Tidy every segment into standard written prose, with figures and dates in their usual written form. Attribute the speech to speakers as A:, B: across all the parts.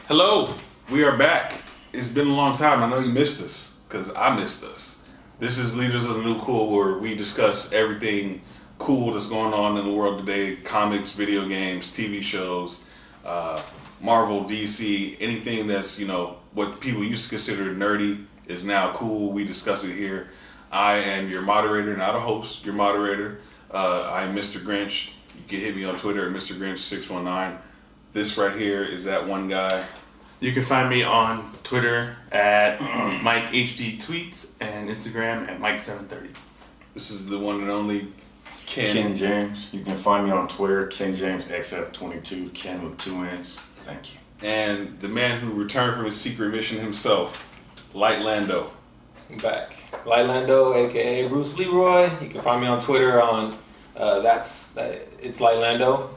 A: Hello, we are back. It's been a long time. I know you missed us, because I missed us. This is Leaders of the New Cool, where we discuss everything cool that's going on in the world today. Comics, video games, TV shows, Marvel, DC, anything that's, what people used to consider nerdy is now cool. We discuss it here. I am your moderator, not a host, your moderator. I'm Mr. Grinch. You can hit me on Twitter at Mr. Grinch619. This right here is that one guy.
B: You can find me on Twitter at MikeHDTweets and Instagram at Mike730.
A: This is the one and only
C: Kenn James. You can find me on Twitter, Kenn James XF22, Ken with 2 N's. Thank you.
A: And the man who returned from his secret mission himself, Light Lando.
D: I'm back. Light Lando, aka Bruce Leroy. You can find me on Twitter on it's Light Lando.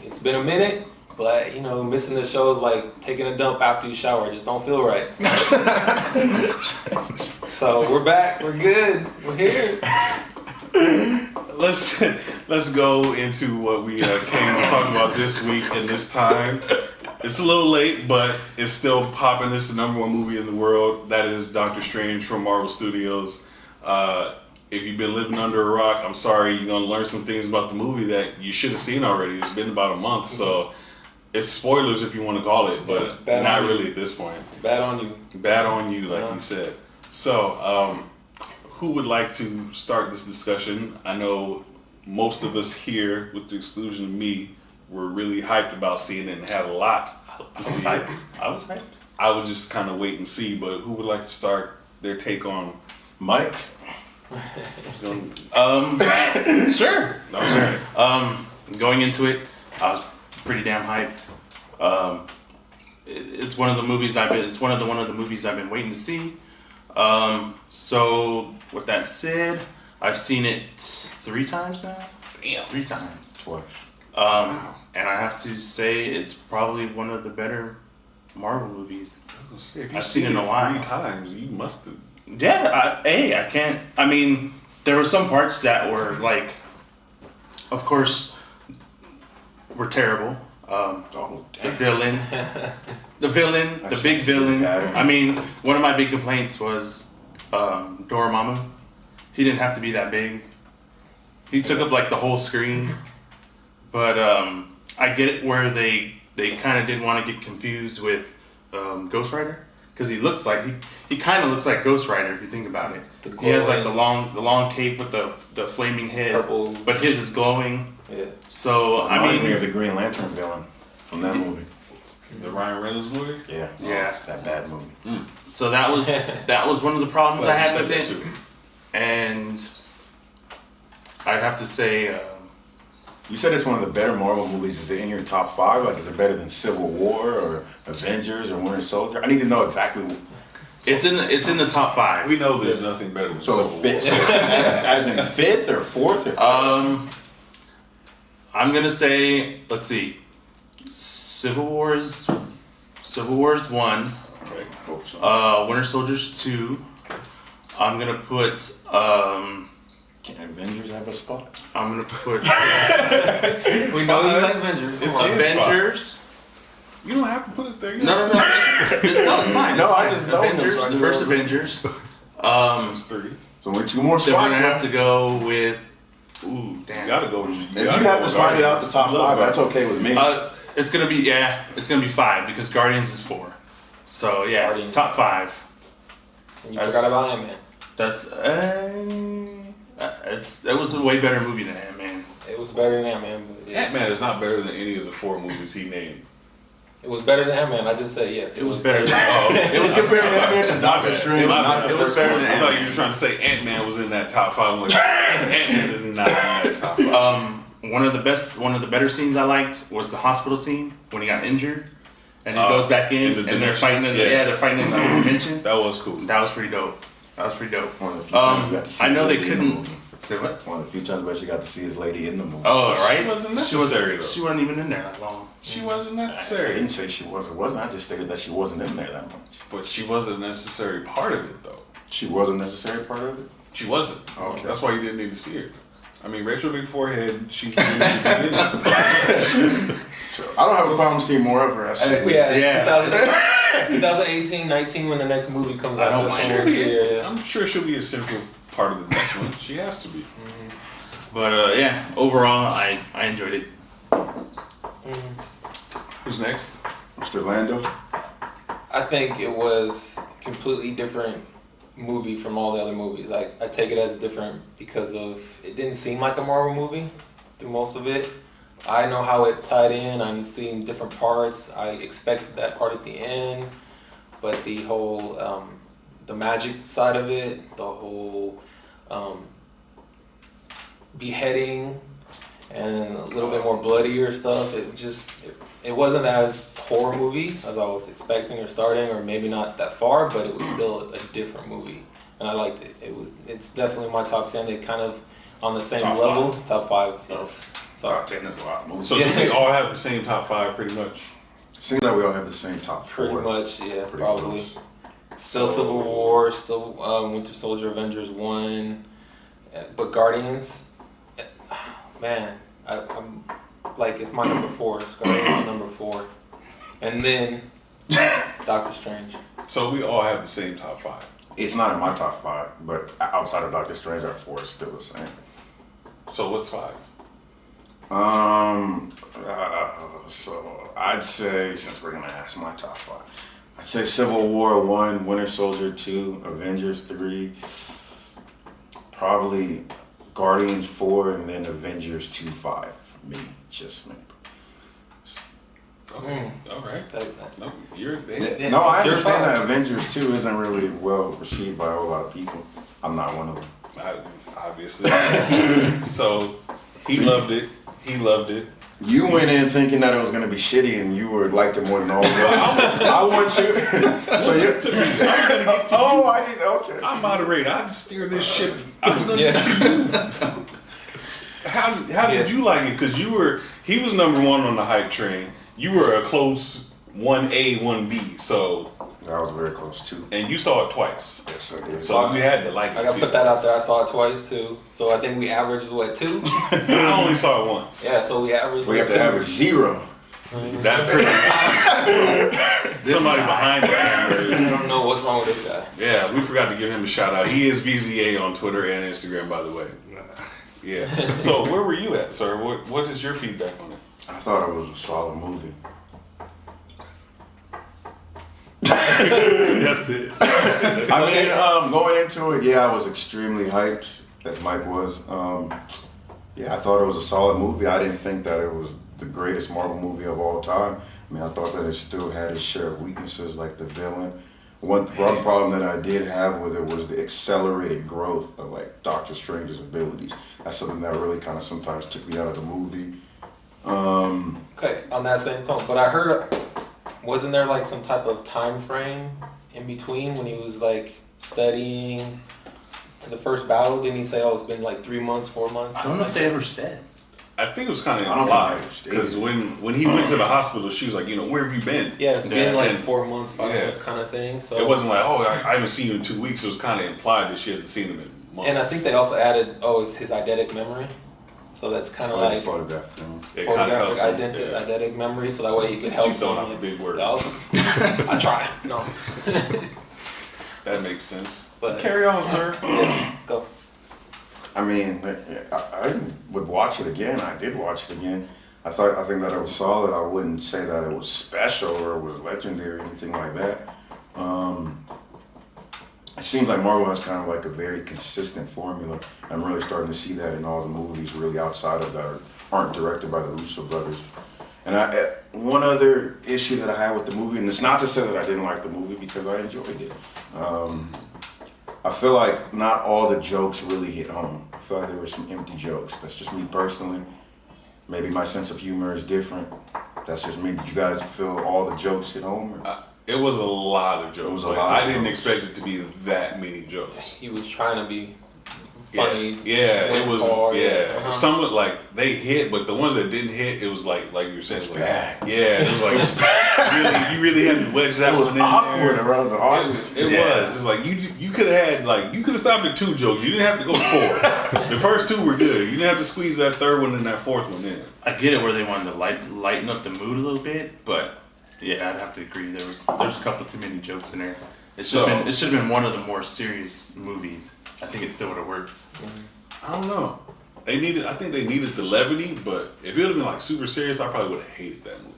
D: It's been a minute, but missing the show is like taking a dump after you shower. It just don't feel right. So we're back. We're good. We're here.
A: Let's go into what we came to talk about this week and this time. It's a little late, but it's still popping. It's the #1 movie in the world. That is Doctor Strange from Marvel Studios. If you've been living under a rock, I'm sorry, you're going to learn some things about the movie that you should have seen already. It's been about a month, so it's spoilers if you want to call it, but not really at this point.
D: Bad on you.
A: Bad on you, like you said. So, who would like to start this discussion? I know most of us here, with the exclusion of me, were really hyped about seeing it and had a lot to see.
B: I was hyped.
A: I would just kind of wait and see, but who would like to start their take on
C: Mike?
B: Sure. Going into it, I was pretty damn hyped. It's one of the movies It's one of the movies I've been waiting to see. So with that said, I've seen it 3 times now.
A: Damn.
B: 3 times.
C: Twice.
B: And I have to say it's probably one of the better Marvel movies.
A: I've seen it in a while. 3 times. You must have.
B: Yeah, I can't. I mean, there were some parts that were like, of course, were terrible. The villain, the big villain. I mean, one of my big complaints was Dormammu. He didn't have to be that big. He took up like the whole screen. But I get it where they kind of didn't want to get confused with Ghost Rider. Because he kind of looks like Ghost Rider if you think about it. He has like the long cape with the flaming head,
D: purple,
B: but his is glowing.
D: Yeah.
B: So
C: Reminds me of the Green Lantern villain from that movie.
A: The Ryan Reynolds movie?
C: Yeah.
B: Yeah.
C: That bad movie.
B: So that was one of the problems I had with it, and I'd have to say.
C: You said it's one of the better Marvel movies. Is it in your top 5? Like, is it better than Civil War or Avengers or Winter Soldier? I need to know exactly.
B: It's in the top 5.
A: We know there's nothing better than
C: So
A: Civil
C: fifth,
A: War.
C: as in 5th or 4th or 5th?
B: I'm gonna say, let's see, Civil War's 1.
C: Okay, hope so.
B: Winter Soldier's 2. I'm gonna put.
C: Can Avengers have a spot?
B: I'm gonna put.
D: We know you like Avengers.
A: It's
B: Avengers.
A: You don't have to put it there.
B: No, it's fine.
C: No,
B: it's
C: I
B: fine.
C: just know
B: Avengers,
C: them, so I
B: the
C: knew
B: first
C: those.
B: Avengers.
A: It's 3.
C: So only 2 more
B: Then
C: spots.
B: we're gonna have
C: left.
B: to go with. Ooh, damn.
A: You gotta go with you.
C: If you have to slide it out the top 5, that's okay with me.
B: It's gonna be 5 because Guardians is 4. So yeah,
D: Guardians.
B: top 5.
D: And you forgot about Ant-Man.
B: That's it was a way better movie than Ant-Man.
D: It was better than Ant-Man. But yeah.
A: Ant-Man is not better than any of the 4 movies he named.
D: It was better than Ant-Man. I just said yes.
B: It was better than.
C: It was compared to Ant-Man to Doctor Strange.
B: It was better than
A: I thought you were trying to say Ant-Man was in that top 5. I'm like, Ant-Man is not in that top 5.
B: One of the better scenes I liked was the hospital scene when he got injured, and he goes back in, and they're fighting in they're fighting in the dimension.
A: That was cool.
B: That was pretty dope.
C: One of the few times you got to see
B: I know
C: his
B: they
C: lady in the
B: couldn't.
C: movie.
B: Say what?
C: One of the few times I bet you got to see his lady in the movie.
B: Oh, right.
A: She wasn't necessary, though.
B: She wasn't even in there that long.
A: She wasn't
C: I
A: necessary.
C: didn't say she was or wasn't. I just stated that she wasn't in there that much.
A: But she wasn't a necessary part of it, though.
C: She was a necessary part of it?
A: She wasn't.
C: Okay.
A: That's why you didn't need to see her. I mean, Rachel Big Forehead, she's in
C: Sure. I don't have a problem seeing more of her. That's just weird.
B: Yeah.
D: 2018, 19, when the next movie comes
B: I
D: out.
B: don't
D: that's
B: mind
D: when
B: her.
D: we'll see her, yeah.
A: I'm sure she'll be a central part of the next one. She has to be.
B: But yeah, overall, I enjoyed it.
A: Who's next?
C: Mr. Lando.
D: I think it was a completely different movie from all the other movies. I take it as different because of it didn't seem like a Marvel movie through most of it. I know how it tied in. I'm seeing different parts. I expected that part at the end, but the whole the magic side of it, the whole beheading and a little bit more bloodier stuff. It wasn't as horror movie as I was expecting or starting, or maybe not that far, but it was still a different movie, and I liked it. It's definitely my top 10. It kind of on the same
C: Top
D: level.
C: five.
D: Top 5. Yes. Sorry.
C: Top 10 is a lot of movies.
A: So do we all have the same top 5 pretty much?
C: Seems like we all have the same top 4.
D: Pretty much, yeah,
C: Pretty
D: probably.
C: close.
D: Still Civil War, still Winter Soldier, Avengers 1, but Guardians, man, I'm like, it's my number 4. It's Guardians number 4, and then Doctor Strange.
A: So we all have the same top 5.
C: It's not in my top 5, but outside of Doctor Strange, our 4 is still the same.
A: So what's 5?
C: So I'd say, since we're gonna ask my top 5, I'd say Civil War 1, Winter Soldier 2, Avengers 3, probably Guardians 4, and then Avengers 2, 5. Me, just me.
A: Okay, all right. No, you're
D: Yeah,
C: No, I
D: it's your
C: understand
D: five.
C: that Avengers 2 isn't really well received by a whole lot of people. I'm not one of them.
A: Obviously. So he loved it. He loved it.
C: You went in thinking that it was gonna be shitty, and you were liked it more than all of us. I want you. So you. Oh, I didn't. Okay.
A: I'm moderator. I steer this ship. I'm gonna
D: Yeah.
A: How did you like it? Because he was number 1 on the hype train. You were a close 1A, 1B. So,
C: That was very close too.
A: and you saw it twice.
C: Yes, I did.
A: So we had to like it.
D: I gotta put that out there. I saw it twice too, so I think we averaged what 2?
A: I only saw it once.
D: Yeah, so we averaged.
C: We have to
D: 2.
C: average 0.
A: That somebody behind
D: I
A: it.
D: don't know what's wrong with this guy.
A: Yeah, we forgot to give him a shout out. He is VZA on Twitter and Instagram, by the way. Yeah. So where were you at, sir? What is your feedback on it?
C: I thought it was a solid movie.
A: That's it.
C: I mean, going into it, yeah, I was extremely hyped, as Mike was. Yeah, I thought it was a solid movie. I didn't think that it was the greatest Marvel movie of all time. I mean, I thought that it still had its share of weaknesses, like the villain. One problem that I did have with it was the accelerated growth of like Doctor Strange's abilities. That's something that really kind of sometimes took me out of the movie.
D: Okay, on that same tone, but I heard, wasn't there like some type of time frame in between when he was like studying to the first battle? Didn't he say, "Oh, it's been like 3 months, 4 months"?
B: I don't know if they ever said.
A: I think it was kind of
C: I don't
A: implied
C: think I
A: because
C: understand.
A: when he went to the hospital, she was like, where have you been?
D: Yeah, it's been like
A: and-
D: 4 months, 5
A: yeah.
D: months kind of thing. So
A: It wasn't like, I haven't seen you in 2 weeks. It was kind of implied that she hasn't seen him in months.
D: And I think they also added, it's his eidetic memory. So that's kind
C: I
D: of
C: like
D: like
C: photograph film.
A: It kinda
D: photographic
A: helps him, yeah.
D: eidetic memory, so that way you can
A: Keep
D: help
A: throwing out
D: someone.
A: the big words.
D: I try. No.
A: That makes sense.
D: But
A: Carry on, sir.
D: yes, go.
C: I mean, I would watch it again. I did watch it again. I think that it was solid. I wouldn't say that it was special or it was legendary or anything like that. It seems like Marvel has kind of like a very consistent formula. I'm really starting to see that in all the movies really outside of that aren't directed by the Russo brothers. And one other issue that I had with the movie, and it's not to say that I didn't like the movie because I enjoyed it. I feel like not all the jokes really hit home. I feel like there were some empty jokes. That's just me personally. Maybe my sense of humor is different. That's just me. Did you guys feel all the jokes hit home? Or?
A: It was a lot of jokes.
C: It was a
A: Like,
C: lot of
A: I didn't
C: jokes.
A: expect it to be that many jokes.
D: He was trying to be funny.
A: Yeah,
D: went
A: it was.
D: hard,
A: Yeah, some of, like they hit, but the ones that didn't hit, it was like you were saying,
C: It's
A: like,
C: bad.
A: yeah, it was like you really had to wedge that
C: It was
A: one in
C: awkward
A: there.
C: around the audience.
A: It was. It's like you could have had you could have stopped at 2 jokes. You didn't have to go to 4. The first 2 were good. You didn't have to squeeze that 3rd one and that 4th one in.
B: I get it where they wanted to lighten up the mood a little bit, but yeah, I'd have to agree. There's a couple too many jokes in there. It should have been one of the more serious movies. I think it still would have worked.
A: I don't know. I think they needed the levity, but if it would have been like super serious, I probably would have hated that movie.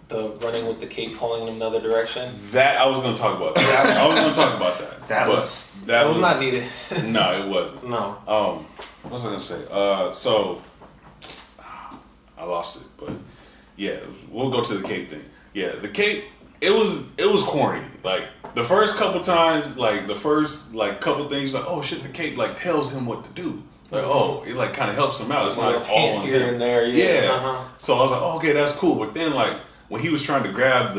D: The running with the cape pulling in another direction.
A: That I was going to talk about. That. I was going to talk about that.
B: That
D: was not needed.
A: No, it wasn't.
D: No.
A: What was I going to say? So I lost it, but yeah, we'll go to the cape thing. Yeah, the cape. It was corny. Like the first couple times, like the first like couple things, like oh shit, the cape like tells him what to do. Like oh, it like kind of helps him out. It's not all on
D: here
A: him.
D: and there. Yeah.
A: So I was like, oh, okay, that's cool. But then like when he was trying to grab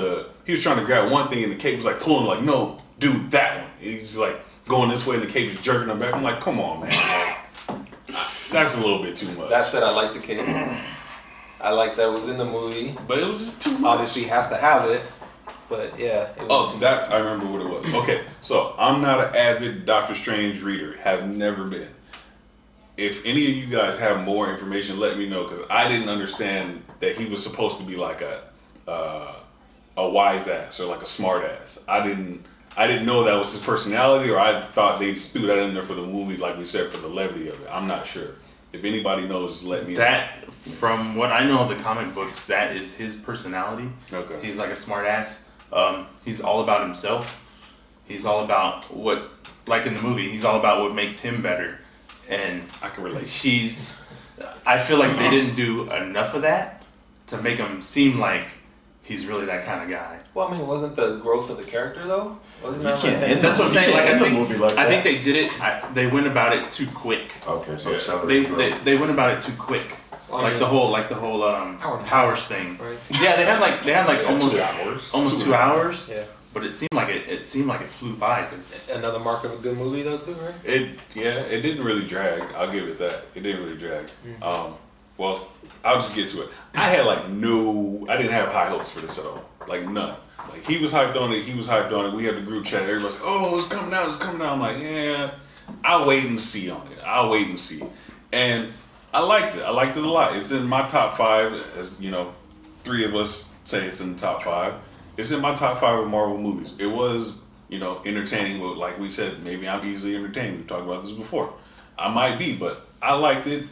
A: one thing and the cape was like pulling like no, do that one. He's like going this way and the cape is jerking him back. I'm like, come on, man. That's a little bit too much.
D: That said, I like the cape. I like that it was in the movie.
A: But it was just too much.
D: Obviously, he has to have it. But yeah, it was too much.
A: I remember what it was. Okay, so I'm not an avid Doctor Strange reader. Have never been. If any of you guys have more information, let me know because I didn't understand that he was supposed to be like a wise ass or like a smart ass. I didn't know that was his personality, or I thought they just threw that in there for the movie, like we said, for the levity of it. I'm not sure. If anybody knows, let me know.
B: That, from what I know of the comic books, that is his personality.
A: Okay.
B: He's like a smart ass. He's all about himself. He's all about what, like in the movie, he's all about what makes him better. And
A: I can relate.
B: I feel like they didn't do enough of that to make him seem like he's really that kind of guy.
D: Well, I mean, wasn't the growth of the character though? Wasn't that
C: You can't
D: like
C: end
B: That's what I'm saying. Like, I think
C: that.
B: they did it. They went about it too quick.
C: Okay, so
A: Yeah.
C: accelerate
B: They went about it too quick.
D: Well, I
B: Like
D: mean,
B: the whole powers thing.
D: right?
B: Yeah, they had like almost
A: 2 hours.
B: almost 2 hours.
D: Yeah.
B: But it seemed like it flew by because
D: Another mark of a good movie though too, right?
A: It didn't really drag. I'll give it that. It didn't really drag. Well, I'll just get to it. I didn't have high hopes for this at all. Like none. Like he was hyped on it. We had the group chat. Everybody's like, oh, it's coming out. I'm like, yeah, I'll wait and see on it. And I liked it. I liked it a lot. It's in my top 5, as you know, 3 of us say it's in the top 5. It's in my top 5 of Marvel movies. It was, entertaining, but like we said, maybe I'm easily entertained. We've talked about this before. I might be, but I liked it.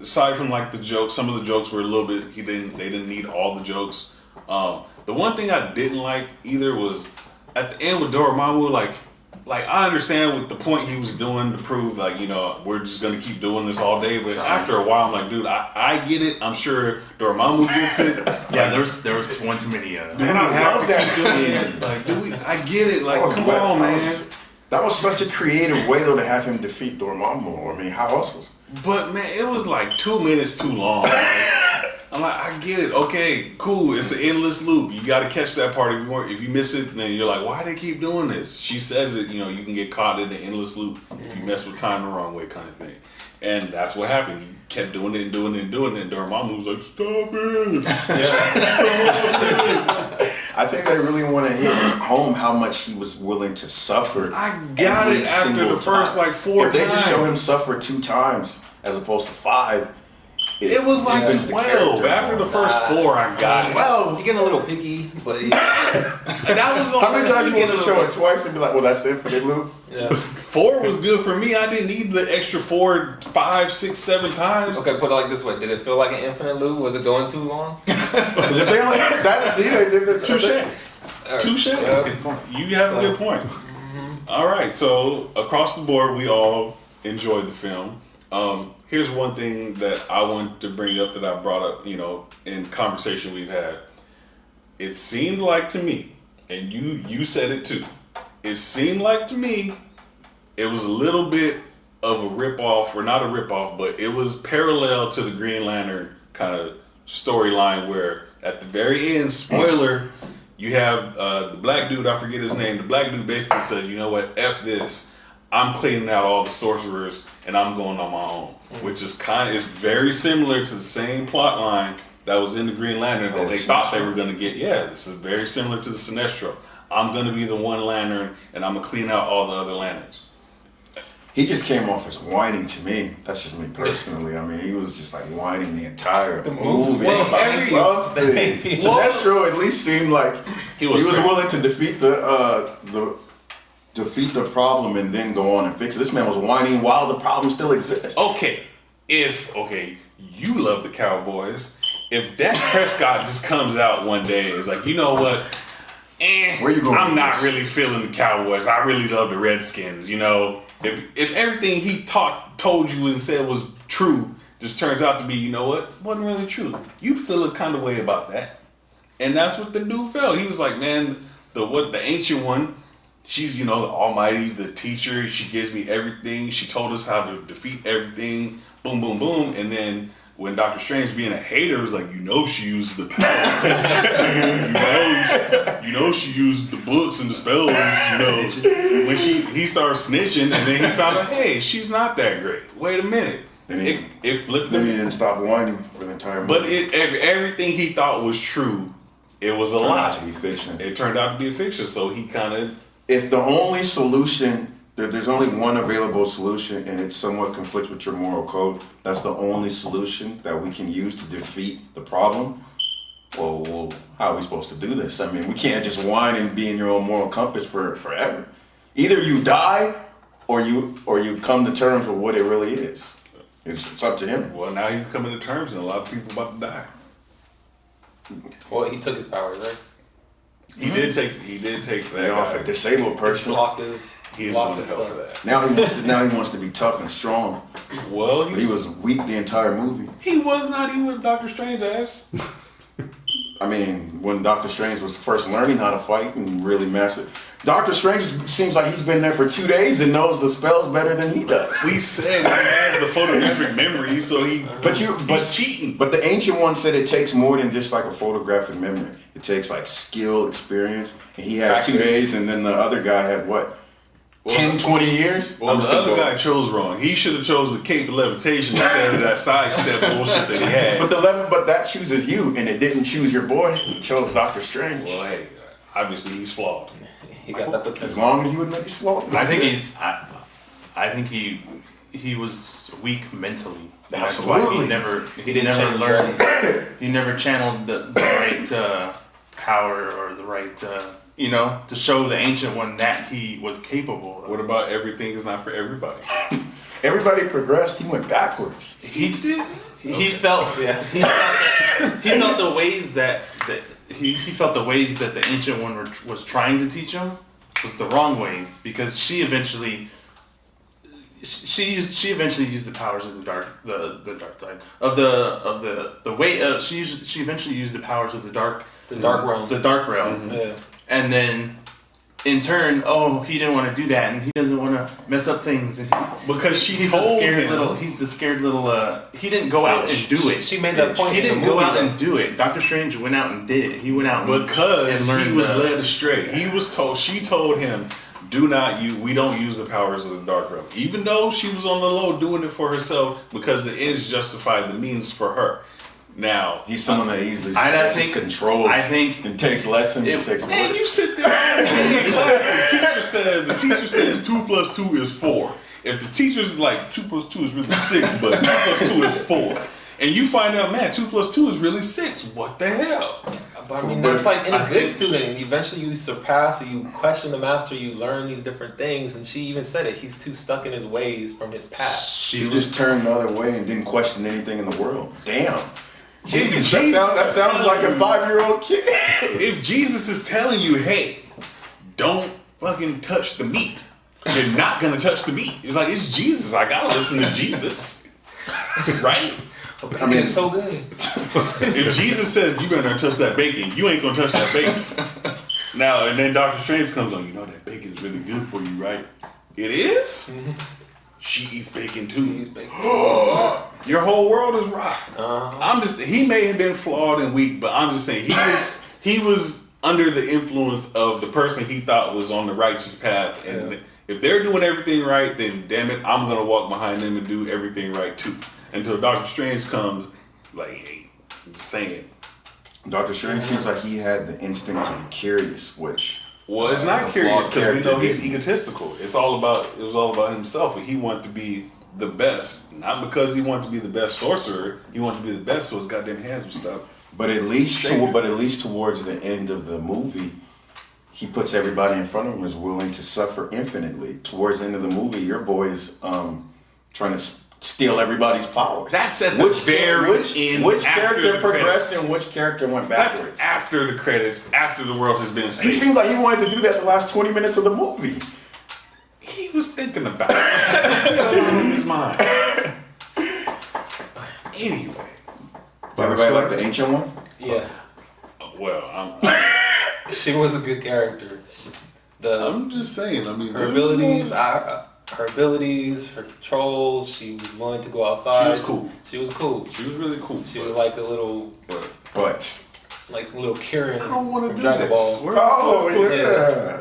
A: Aside from like the jokes, some of the jokes were a little bit, they didn't need all the jokes. The one thing I didn't like either was at the end with Dormammu, like I understand what the point he was doing to prove, like, we're just gonna keep doing this all day. But after a while, I'm like, dude, I get it. I'm sure Dormammu gets it.
B: yeah, there was one too many.
C: Man, I love that scene.
A: Like, I get it. Like, come on, man.
C: That was such a creative way though to have him defeat Dormammu. I mean, how else was?
A: But man, it was like 2 minutes too long. I'm like, I get it. Okay, cool. It's an endless loop. You got to catch that part. If you miss it, then you're like, why they keep doing this? She says it. You can get caught in the endless loop if you mess with time the wrong way, kind of thing. And that's what happened. He kept doing it and doing it and doing it. And Dormammu was like, stop it. Stop it.
C: I think they really want to hit home how much he was willing to suffer.
A: I got it after the first like 4
C: If they
A: times.
C: just show him suffer 2 times as opposed to 5,
A: It was like
C: deepens the
A: 12.
C: character
A: After the
C: more.
A: first 4, I got it.
C: 12.
D: You're getting a little picky, but
A: That was
C: How many times you
D: get
C: want
D: a
C: to show
D: little-
C: it twice and be like, well, that's the infinite loop?
D: yeah.
A: 4 was good for me. I didn't need the extra 4, 5, 6, 7 times.
D: Okay, put it like this way: did it feel like an infinite loop? Was it going too long?
C: Because if they only that's see, they did the
A: Touche. Touche.
D: Yeah.
B: Good point.
A: You have a good point. All right, so across the board, we all enjoyed the film. Here's one thing that I want to bring up that I brought up, in conversation we've had. It seemed like to me, and you said it too. It seemed like to me, it was a little bit of a ripoff, or not a ripoff, but it was parallel to the Green Lantern kind of storyline where at the very end, spoiler, you have the black dude, I forget his name, the black dude basically says, you know what, F this. I'm cleaning out all the sorcerers and I'm going on my own, which is very similar to the same plot line that was in the Green Lantern that they thought they were going to get. Yeah, this is very similar to the Sinestro. I'm going to be the one lantern and I'm going to clean out all the other lanterns.
C: He just came off as whiny to me. That's just me personally. I mean, he was just like whining the entire movie. Sinestro at least seemed like he was willing to defeat the problem and then go on and fix it. This man was whining while the problem still exists.
A: Okay, you love the Cowboys. If Dak Prescott just comes out one day, it's like, you know what?
C: Where you going?
A: I'm not really feeling the Cowboys. I really love the Redskins. You know, if everything he told you and said was true, just turns out to be, you know what, wasn't really true, you'd feel a kind of way about that. And that's what the dude felt. He was like, man, the ancient one, she's, you know, the almighty, the teacher. She gives me everything. She told us how to defeat everything. Boom, boom, boom. And then when Doctor Strange being a hater was like, you know, she used the power. you know, she used the books and the spells. You know, when he started snitching, and then he found out, hey, she's not that great. Wait a minute.
C: Then
A: it flipped.
C: Then he didn't stop whining for the entire movie.
A: But everything he thought was true, it was a lie.
C: Turned out to be fiction.
A: It turned out to be a fiction. So he kind of.
C: If the only solution, there's only one available solution, and it somewhat conflicts with your moral code, that's the only solution that we can use to defeat the problem. Well, how are we supposed to do this? I mean, we can't just whine and be in your own moral compass forever. Either you die, or you come to terms with what it really is. It's up to him.
A: Well, now he's coming to terms, and a lot of people about to die.
D: Well, he took his powers, right?
A: He did take that
C: off a disabled person.
A: He's going to hell for that.
C: Now he wants to be tough and strong.
A: Well,
C: he was weak the entire movie.
A: He was not. He was Doctor Strange ass.
C: I mean, when Doctor Strange was first learning how to fight and really mastered, Doctor Strange seems like he's been there for 2 days and knows the spells better than he does.
A: We said he has the photographic memory, so he's cheating.
C: But the ancient one said it takes more than just like a photographic memory. It takes like skill, experience. And he had 2 days, and then the other guy had what? 10, 20 years?
A: Well, the other guy chose wrong. He should have chose the cape of levitation instead of that sidestep bullshit that he had.
C: But that chooses you, and it didn't choose your boy. It chose Doctor Strange.
A: Well, hey, obviously he's flawed.
D: He got that potential.
C: As long as you admit he's flawed.
B: I think he was weak mentally. That's
C: Absolutely.
B: why he never learned. He never channeled the right power or the right. To show the Ancient One that he was capable of.
A: What about everything is not for everybody?
C: Everybody progressed. He went backwards.
B: He felt. Yeah. He felt the ways that he felt the ways that the Ancient One was trying to teach him was the wrong ways, because she eventually used the powers of the dark side of the way. She eventually used the powers of the dark
D: realm.
B: The dark realm.
D: Mm-hmm. Yeah.
B: And then, in turn, he didn't want to do that, and he doesn't want to mess up things. And
A: because he's
B: the scared little. He didn't go out and do it.
D: She made that point.
B: He didn't go out and do it. Doctor Strange went out and did it. He went out
A: because he was led astray. He was told. She told him, "Do not use. We don't use the powers of the dark realm." Even though she was on the low doing it for herself, because the ends justified the means for her. Now
C: he's someone that easily
B: controls.
C: And takes lessons.
A: Man, you sit there. the teacher says 2 + 2 is 4. If the teacher's like 2 + 2 is really 6, but 2 + 2 is 4, and you find out, man, 2 + 2 is really 6. What the hell?
D: But I mean, that's like any good student. Eventually, you surpass, or you question the master, you learn these different things. And she even said it. He's too stuck in his ways from his past.
C: He just turned the other way and didn't question anything in the world. Damn.
A: Jesus,
C: that sounds like a 5-year-old kid.
A: If Jesus is telling you, hey, don't fucking touch the meat, you're not gonna touch the meat. It's like, it's Jesus. I gotta listen to Jesus. Right?
D: I mean, it's so good.
A: If Jesus says you better not touch that bacon, you ain't gonna touch that bacon. Now, and then Doctor Strange comes on, that bacon is really good for you, right? It is? Mm-hmm. She eats bacon too.
D: She eats bacon.
A: Your whole world is rotten. He may have been flawed and weak, but I'm just saying he was under the influence of the person he thought was on the righteous path, and If they're doing everything right, then damn it, I'm gonna walk behind them and do everything right too. Until Doctor Strange comes, like, hey, I'm just saying.
C: Doctor Strange seems like he had the instinct to be curious, which.
A: Well, it's not curious because we know he's
C: didn't.
A: egotistical. It was all about himself, and he wanted to be the best. Not because he wanted to be the best sorcerer. He wanted to be the best, so his goddamn hands were stuck.
C: But at least towards the end of the movie, he puts everybody in front of him is willing to suffer infinitely. Towards the end of the movie, your boy is trying to steal everybody's powers.
A: That's at the very end.
C: Which
A: after
C: character
A: the
C: progressed
A: credits.
C: and which character went
A: That's
C: backwards?
A: after the credits, after the world has been
C: He
A: saved.
C: seemed like he wanted to do that the last 20 minutes of the movie.
A: He was thinking about it in his mind. Anyway.
C: Everybody like the ancient one?
D: Yeah,
A: Well,
D: she was a good character.
A: I'm just saying. I mean,
D: Her abilities, her control. She was willing to go outside.
A: She was cool.
D: She was cool.
A: She was really cool.
D: She was like a little,
C: But
D: little Kieran
A: I don't want to
D: from
A: do
D: Dragon
A: this.
D: Ball.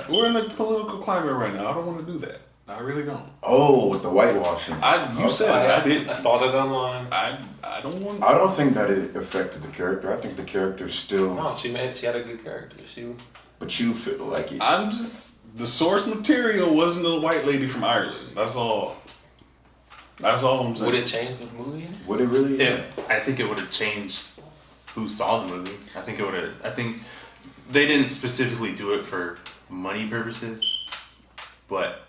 A: We're in a political climate right now. I don't want to do that. I really don't.
C: oh, with the whitewashing.
A: You said it. I did.
D: I saw that online.
A: I don't want.
C: I don't think that it affected the character. I think the character still.
D: No, she had a good character.
C: But you feel like it.
A: I'm just the source material wasn't a white lady from Ireland. That's all. That's all I'm saying.
D: Would it change the movie?
C: Would it really?
B: Yeah, I think it would have changed who saw the movie. I think they didn't specifically do it for money purposes, but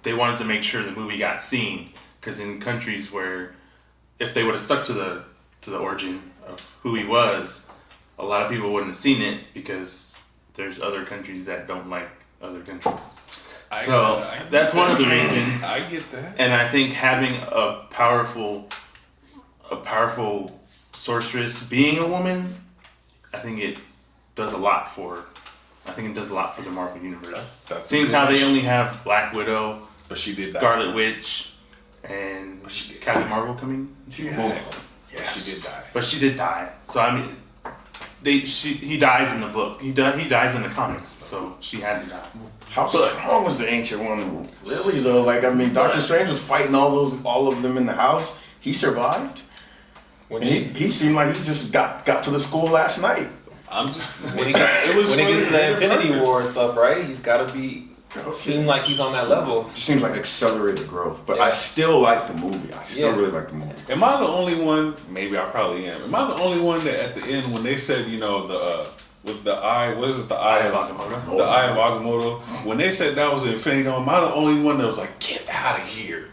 B: they wanted to make sure the movie got seen. Because in countries where, if they would have stuck to the origin of who he was, a lot of people wouldn't have seen it because there's other countries that don't like other countries. That's one of the reasons.
A: I get that.
B: And I think having a powerful sorceress being a woman, I think it does a lot for the Marvel Universe.
A: That's
B: Seeing how they only have Black Widow,
A: But she did die.
B: Scarlet Witch, and Captain Marvel coming.
A: Yeah, she did die.
B: But she did die. So I mean, he dies in the book. He dies in the comics. So she had to die.
C: How strong was the ancient one? Really though, like I mean, Doctor Strange was fighting all of them in the house. He survived.
D: When
C: And he seemed like he just got to the school last night.
D: when he gets to the Infinity War stuff, right? He's got to seem like he's on that level.
C: It seems like accelerated growth, but
D: Yeah.
C: I still like the movie. I still really like the movie.
A: Am I the only one? Maybe I probably am. Am I the only one that at the end when they said with the eye? What is it? The eye of Agamotto. The eye of Agamotto. When they said that was the Infinity Stone, am I the only one that was like, get out of here?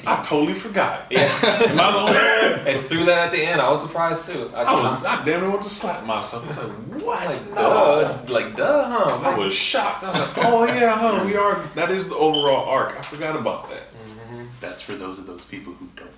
A: I totally forgot.
D: Yeah.
A: Am I the only one?
D: And threw that at the end. I was surprised too.
A: I damn near want to slap myself. I was like, what?
D: Duh, huh?
A: I was shocked. I was like, oh yeah, huh? We are. That is the overall arc. I forgot about that.
B: That's for those people who don't know.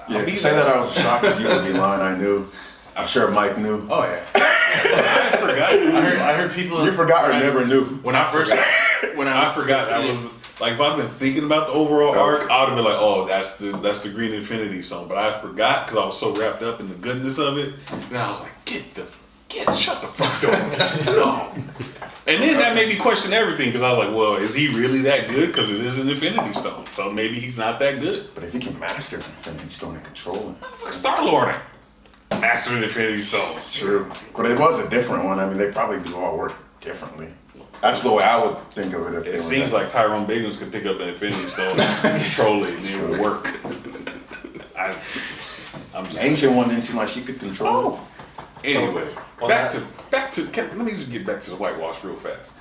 C: Yeah, to say that I was shocked as you would be lying. I knew. I'm sure Mike knew.
B: Oh yeah.
A: I forgot.
B: I heard people.
C: You forgot or never knew.
B: When I first
A: I forgot. I was like, if I've been thinking about the overall arc, I would have been like, oh, that's the Green Infinity Stone. But I forgot because I was so wrapped up in the goodness of it. And I was like, shut the fuck up. No. And then that made me question everything because I was like, well, is he really that good? Because it is an Infinity Stone. So maybe he's not that good.
C: But if he can master the Infinity Stone and control it.
A: Fuck Star-Lord. Master of the Infinity Stone.
C: True. But it was a different one. I mean, they probably do all work differently. That's the way I would think of it.
A: It seems like Tyrone Biggins could pick up an Infinity Stone and control it and it would work. I'm just
C: Ancient one didn't seem like she could control it.
A: Anyway,
D: So,
A: back to. Let me just get back to the whitewash real fast.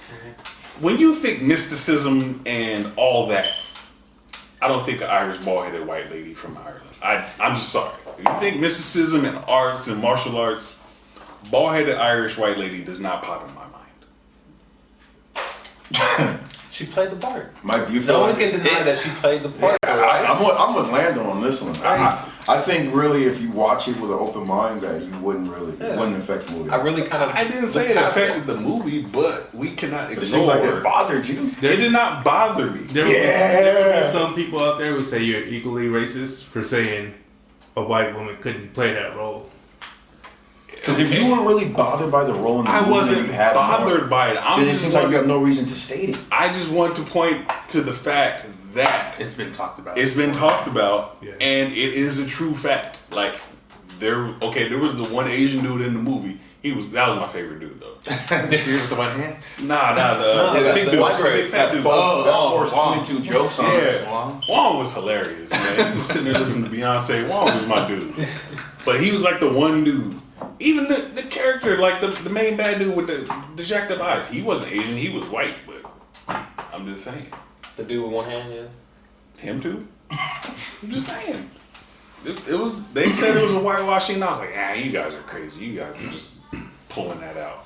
A: When you think mysticism and all that, I don't think an Irish bald-headed white lady from Ireland. I'm just sorry. If you think mysticism and arts and martial arts, bald-headed Irish white lady does not pop in my mind.
D: She played the part.
C: Mike, do you feel
D: No one
C: like
D: can deny that she played the part. Right?
C: I'm with Lando on this one. I think really if you watch it with an open mind that you wouldn't affect the movie.
D: I really kind of.
A: I didn't say it affected the movie, but we cannot ignore.
C: It seems like it bothered you.
A: It did not bother me.
E: There will be some people out there who say you're equally racist for saying a white woman couldn't play that role.
C: Because if you weren't really bothered by the role in the
A: I
C: movie, then
A: wasn't
C: you had
A: bothered
C: more,
A: by it.
C: then it seems like you have no reason to state it.
A: I just want to point to the fact that
B: It's been talked about.
A: it's been talked about,
B: Yeah.
A: and it is a true fact. Like there was the one Asian dude in the movie. That was my favorite dude though.
E: Dude with the one hand.
A: Nah,
D: No,
A: the big
D: the
A: dude,
D: white
A: the big fat
C: That
A: dude.
C: forced
B: Wong.
C: 22 jokes on us.
A: Yeah, Wong was hilarious, man. He was sitting there listening to Beyonce. Wong was my dude, but he was like the one dude. Even the character, like the main bad dude with the jacked up eyes, he wasn't Asian. He was white, but I'm just saying.
D: The dude with one hand, yeah.
A: Him too? I'm just saying. It was. They said it was a whitewashing, and I was like, you guys are crazy. You guys are just pulling that out.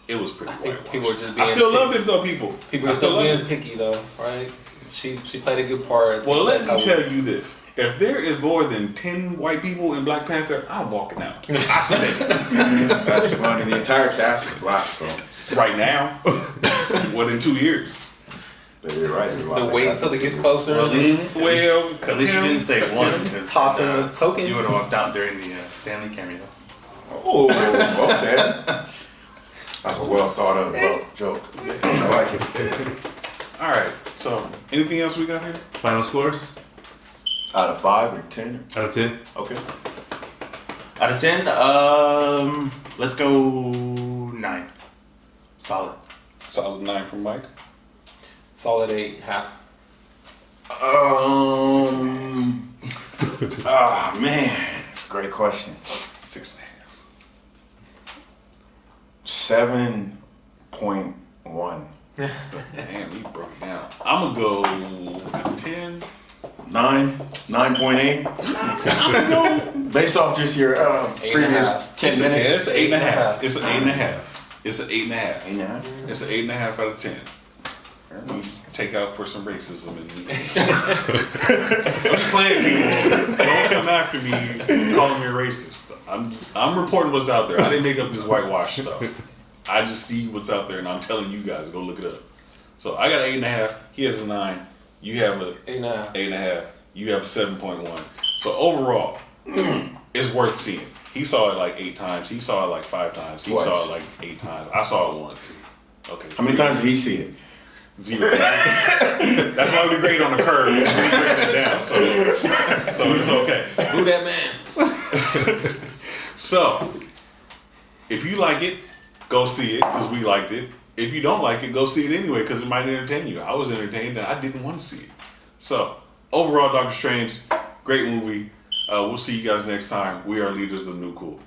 A: It was pretty
D: think
A: whitewashed.
D: people were just
A: I
D: being
A: still
D: picky.
A: loved it though, people.
D: People
A: I
D: are still
A: loved
D: being
A: it.
D: picky though, right? She played a good part.
A: Well, let
D: That's
A: me
D: how
A: tell you this: if there is more than 10 white people in Black Panther, I'm walking out. I said it
C: That's funny. The entire cast is black, so
A: right now. What in 2 years?
C: but you're right. there's a lot
D: The
C: that
D: wait
C: happens.
D: until it gets closer.
B: Well, at least,
A: Well,
B: at least you didn't say one because
D: Tossing the token.
B: You would have walked out during the Stanley cameo.
C: Oh, okay. That's a well thought of joke. I like it.
A: All right. So, anything else we got here?
E: Final scores
C: Out of 5 or 10?
E: out of 10.
C: Okay.
B: Out of 10, let's go 9. Solid.
A: Solid 9 from Mike.
D: Solid 8.5.
C: Man, it's a great question.
A: 6.5.
C: 7.1.
A: Damn, you broke it down. I'm gonna go 10.
C: 9.8.
A: I'm gonna go.
C: Based off just your
D: Eight and a
C: previous
D: half.
C: 10
A: Yeah,
C: minutes.
A: it's an 8.5. It's an 8.5. It's an 8.5.
C: 8.5.
A: It's an 8.5 out of 10. We take out for some racism. And I'm just playing people. Don't come after me calling me a racist. I'm reporting what's out there. I didn't make up this whitewash stuff. I just see what's out there, and I'm telling you guys, go look it up. So I got an 8.5. He has a 9. You have a
D: 8.5.
A: 8.5. You have 7.1. So overall, it's worth seeing. He saw it like 8 times. He saw it like 5 times. He
C: Twice.
A: saw it like 8 times. I saw it once. Okay.
C: How many times did he see it?
A: 0. That's why we grade on the curve. We grade it down, so it's okay.
D: Who that man?
A: So, if you like it, go see it because we liked it. If you don't like it, go see it anyway because it might entertain you. I was entertained and I didn't want to see it. So, overall, Doctor Strange, great movie. We'll see you guys next time. We are leaders of the new cool.